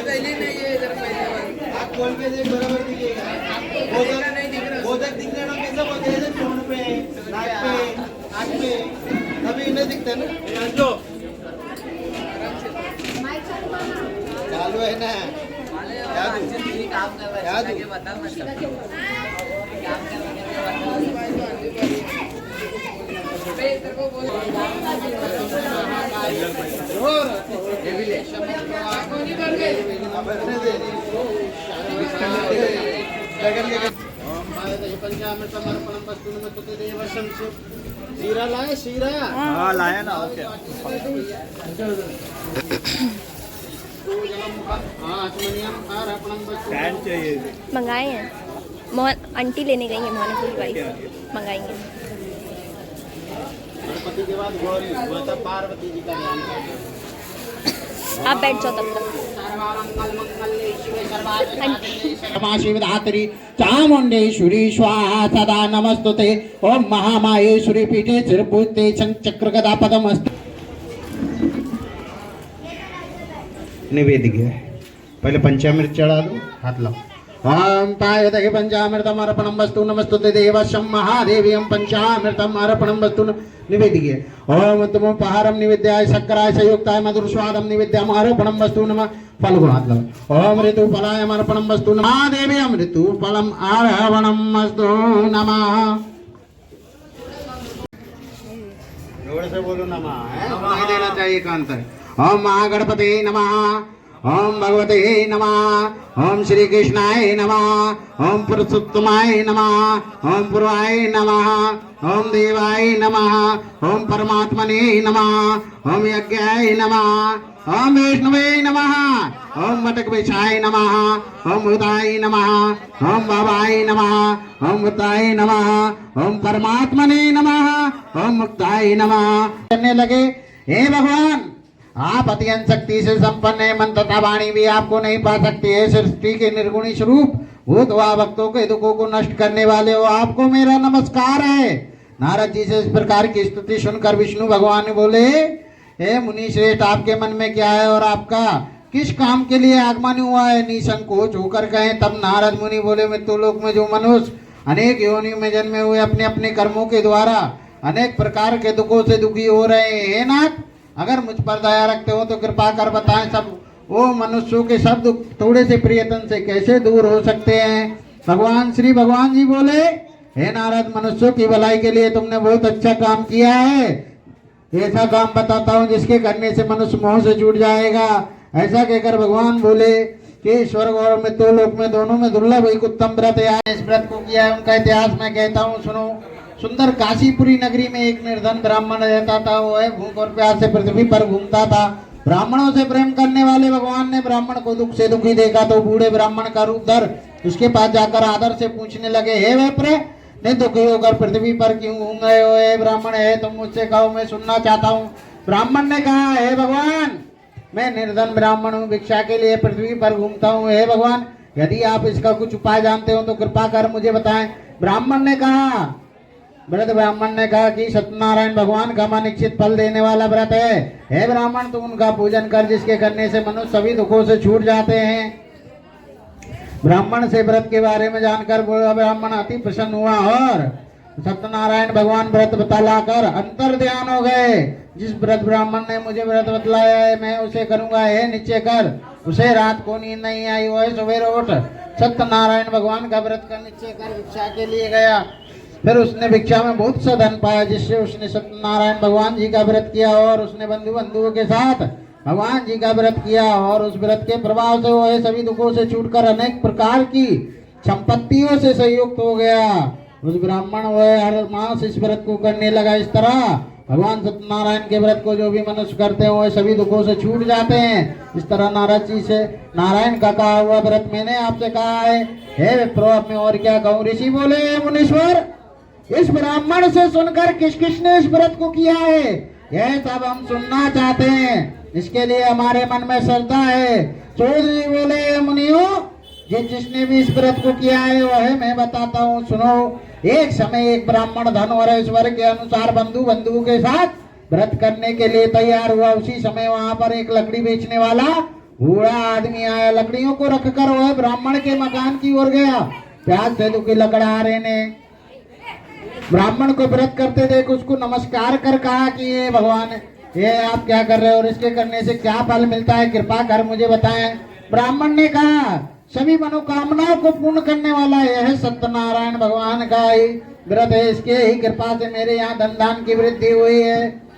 पहले नहीं है इधर पहले आप खोल के देख बराबर दिखेगा। बोधक दिख रहा है ना कैसा बोलते हैं फोन पे नाक पे आँख पे अभी इन्हें दिखता है ना जो चालू है ना क्या दूँ शीरा लाए शीरा हाँ लाया ना ओके स्टैंड चाहिए मंगाए हैं मोहन आंटी लेने गई है मोहन की वाइफ मंगाएंगे गणपति के बाद गौरी माता पार्वती जी का ध्यान करना। आप बैठ जाओ तब तक शिवधात्री चामुंडेश्वरी स्वाहा सदा नमस्तुते ओम महामायेश्वरी पीठे चिरभूते चक्र गदा पदमस्तु। निवेद्य पहले पंचामृत चढ़ा दो हाथ लो ओम पायदहि पंचामृतम अर्पणम वस्तु नमस्तुते देवशं महादेवीयं पंचामृतम अर्पणम वस्तु निवेद्य ओम तुमोपहारम निवेद्याय शक्कराय संयुक्ताय मधुर स्वादम निवेद्याम अर्पणम वस्तु नमः फल को हाथ लो ओम ऋतु फलायम अर्पणम वस्तु नमः महादेवीयं ऋतु फलम अर्पणम वस्तु नमः। जोर से बोलो नमः नहीं देना चाहिए कांत। ओम महागणपते नमः ओम भगवते नमः ओम श्री कृष्णाय नमः ओम पुरुषोत्तमाय नमः ओम पूर्वाय नमः ओम देवाय नमः ओम परमात्मने नमः ओम यज्ञाय नमः ओम विष्णुवे नमः ओम वटकवृक्षाय नमः ओम भूताय नमः ओम भवाय नमः ओम भूताय नमः ओम परमात्मने नमः ओम मुक्ताय नमः। करने लगे हे भगवान आप अत्यंत शक्ति से संपन्न है मन तथा वाणी भी आपको नहीं पा सकती है सृष्टि के निर्गुणी स्वरूप भूत व भक्तों के दुखों को नष्ट करने वाले हो आपको मेरा नमस्कार है। नारद जी से इस प्रकार की स्तुति सुनकर विष्णु भगवान ने बोले हे मुनि श्रेष्ठ आपके मन में क्या है और आपका किस काम के लिए आगमन हुआ है निसंकोच होकर कहें। तब नारद मुनि बोले मृत्युलोक में जो मनुष्य अनेक योनियों में जन्मे हुए अपने अपने कर्मों के द्वारा अनेक प्रकार के दुखों से दुखी हो रहे हैं नाथ अगर मुझ पर दया रखते हो तो कृपा कर बताएं सब वो मनुष्यों के सब दुख थोड़े से प्रियतन से कैसे दूर हो सकते हैं। भगवान श्री भगवान जी बोले हे नारद मनुष्यों की भलाई के लिए तुमने बहुत अच्छा काम किया है। ऐसा काम बताता हूँ जिसके करने से मनुष्य मोह से छूट जाएगा। ऐसा कहकर भगवान बोले कि स्वर्ग और मृत्युलोक में दोनों में दुर्लभ एक उत्तम व्रत है। इस व्रत को किया है उनका इतिहास मैं कहता हूँ सुनो। सुंदर काशीपुरी नगरी में एक निर्धन ब्राह्मण रहता था। वो है भूख और प्यास से पृथ्वी पर घूमता था। ब्राह्मणों से प्रेम करने वाले भगवान ने ब्राह्मण को दुख से दुखी देखा तो बूढ़े ब्राह्मण का रूप धर उसके पास जाकर आदर से पूछने लगे हे विप्र ने दुखी होकर पृथ्वी पर क्यों घूम रहे हो। हे ब्राह्मण है तुम मुझसे कहो मैं सुनना चाहता हूँ। ब्राह्मण ने कहा हे भगवान मैं निर्धन ब्राह्मण हूँ भिक्षा के लिए पृथ्वी पर घूमता हूँ। हे भगवान यदि आप इसका कुछ उपाय जानते हो तो कृपा कर मुझे बताएं। ब्राह्मण ने कहा व्रत ब्राह्मण ने कहा कि सत्यनारायण भगवान का अनिश्चित फल देने वाला व्रत है। हे ब्राह्मण तुम उनका पूजन कर जिसके करने से मनुष्य सभी दुखों से छूट जाते हैं। ब्राह्मण से व्रत के बारे में जानकर ब्राह्मण अति प्रसन्न हुआ और सत्यनारायण भगवान व्रत बतलाकर अंतर ध्यान हो गए। जिस व्रत ब्राह्मण ने मुझे व्रत बतलाया है मैं उसे करूंगा। हे निश्चय कर। उसे रात को नींद नहीं आई। वह सवेरे उठ सत्यनारायण भगवान का व्रत का निश्चय कर भिक्षा के लिए गया। फिर उसने भिक्षा में बहुत सा धन पाया जिससे उसने सत्यनारायण भगवान जी का व्रत किया और उसने बंधुओं के साथ भगवान जी का व्रत किया और उस व्रत के प्रभाव से वह सभी दुखों से छूटकर अनेक प्रकार की संपत्तियों से संयुक्त हो गया। उस ब्राह्मण वह हर मास इस व्रत को करने लगा। इस तरह भगवान सत्यनारायण के व्रत को जो भी मनुष्य करते हैं वह सभी दुखों से छूट जाते हैं। इस तरह नारद जी से नारायण का कहा हुआ व्रत मैंने आपसे कहा है। हे विप्रो अब मैं और क्या कहूँ। ऋषि बोले मुनीश्वर इस ब्राह्मण से सुनकर किस किस ने इस व्रत को किया है यह सब हम सुनना चाहते हैं। इसके लिए हमारे मन में श्रद्धा है। चौधरी बोले मुनियों जिसने भी इस व्रत को किया है वह मैं बताता हूँ सुनो। एक समय एक ब्राह्मण धन और ऐश्वर्य के अनुसार बंधुओं के साथ व्रत करने के लिए तैयार हुआ। उसी समय वहां पर एक लकड़ी बेचने वाला बूढ़ा आदमी आया, लकड़ियों को रखकर वह ब्राह्मण के मकान की ओर गया। प्याज से दुखी लकड़हारे ने ब्राह्मण को व्रत करते देख उसको नमस्कार कर कहा कि ये भगवान, ये आप क्या कर रहे हो और इसके करने से क्या फल मिलता है, कृपा कर मुझे बताएं। ब्राह्मण ने कहा, सभी मनोकामनाओं को पूर्ण करने वाला यह सत्यनारायण भगवान का ही व्रत है, इसके ही कृपा से मेरे यहाँ धन धान की वृद्धि हुई है।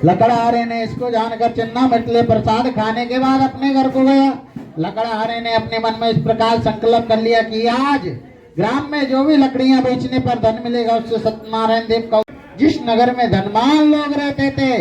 लकड़हारे ने इसको जानकर चिन्ना मटले प्रसाद खाने के बाद अपने घर को गया। लकड़हारे ने अपने मन में इस प्रकार संकल्प कर लिया कि आज ग्राम में जो भी लकड़ियां बेचने पर धन मिलेगा उससे सत्यनारायण देव का, जिस नगर में धनवान लोग रहते थे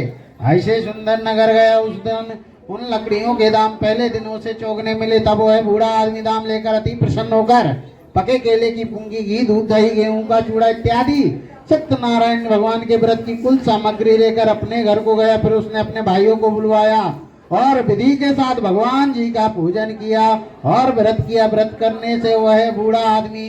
ऐसे सुंदर नगर गया। उस दिन उन लकड़ियों के दाम पहले दिनों से चौगने मिले। तब वह बूढ़ा आदमी दाम लेकर अति प्रसन्न होकर पके केले की पुंगी, घी, दूध, दही, गेहूं का चूड़ा इत्यादि सत्यनारायण भगवान के व्रत की कुल सामग्री लेकर अपने घर को गया। फिर उसने अपने भाइयों को बुलवाया और विधि के साथ भगवान जी का पूजन किया और व्रत किया। व्रत करने से वह बूढ़ा आदमी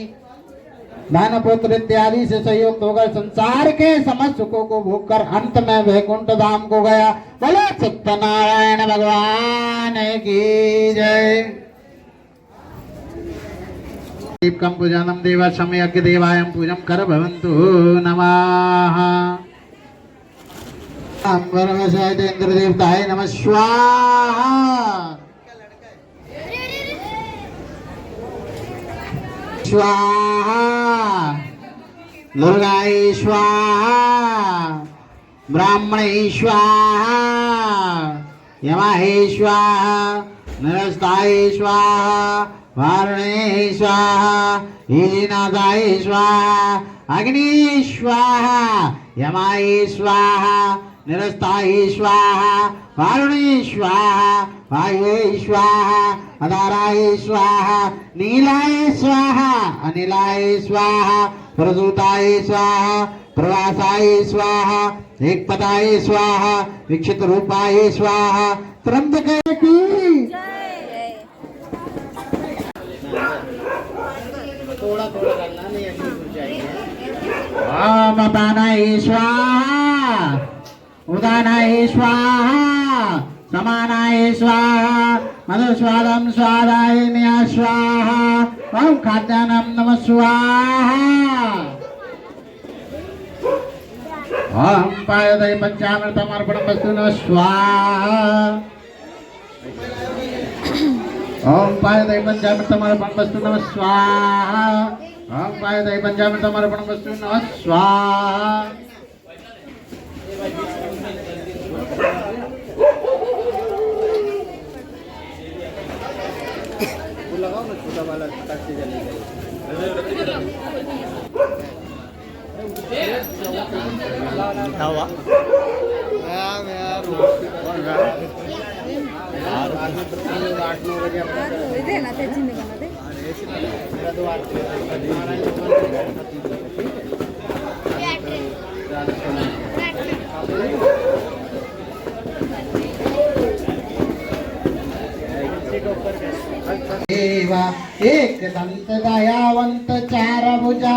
धन पुत्र इत्यादि से संयुक्त होकर संसार के समस्त सुखों को भोग कर अंत में वैकुंठ धाम को गया। बोले सत्यनारायण भगवान की जय। दीपकं पूजनम देव सम्यक देवायं पूजम कर भवन्तु नमः। इंद्र देवताय नमः स्वाहा। स्वाहा दुर्गाय स्वाहा, ब्राह्मणे स्वाहा, यमाय स्वाहा, नरस्ताय स्वाहा, वारुणे स्वाहा, ईनादाय स्वाहा, अग्नि स्वाहा, यमाय स्वाहा, निरस्ताय स्वाहा, वारुणे स्वाहा, वायुवे स्वाहा, अदाराय स्वाहा, नीलाय स्वाहा, अनिलाय स्वाहा, प्रसूताय स्वाहा, प्रवासाय स्वाहा, एकपदाय स्वाहा, विक्षित रूपाय स्वाहा, त्र्यंबके की थोड़ा थोड़ा करना नहीं, ओम अपानाय स्वाहा, उदानाय स्वाहा, समानाय स्वाहा, मधुस्वादम स्वादाय न्या स्वाहा, ओम खाद्यान्नम नमः स्वाहा। ओम पायदय पंचामृतम अर्पणमस्तु नमः स्वाहा। ओम पायदय पंचामृतम अर्पणमस्तु नमः स्वाहा। ओम पायदय पंचामृतम अर्पणमस्तु नमः स्वाहा। लगाओ ना छोटा वाला ताकि जलेगा। मीठा हुआ देवा एक दंत दयावंत चार भुजा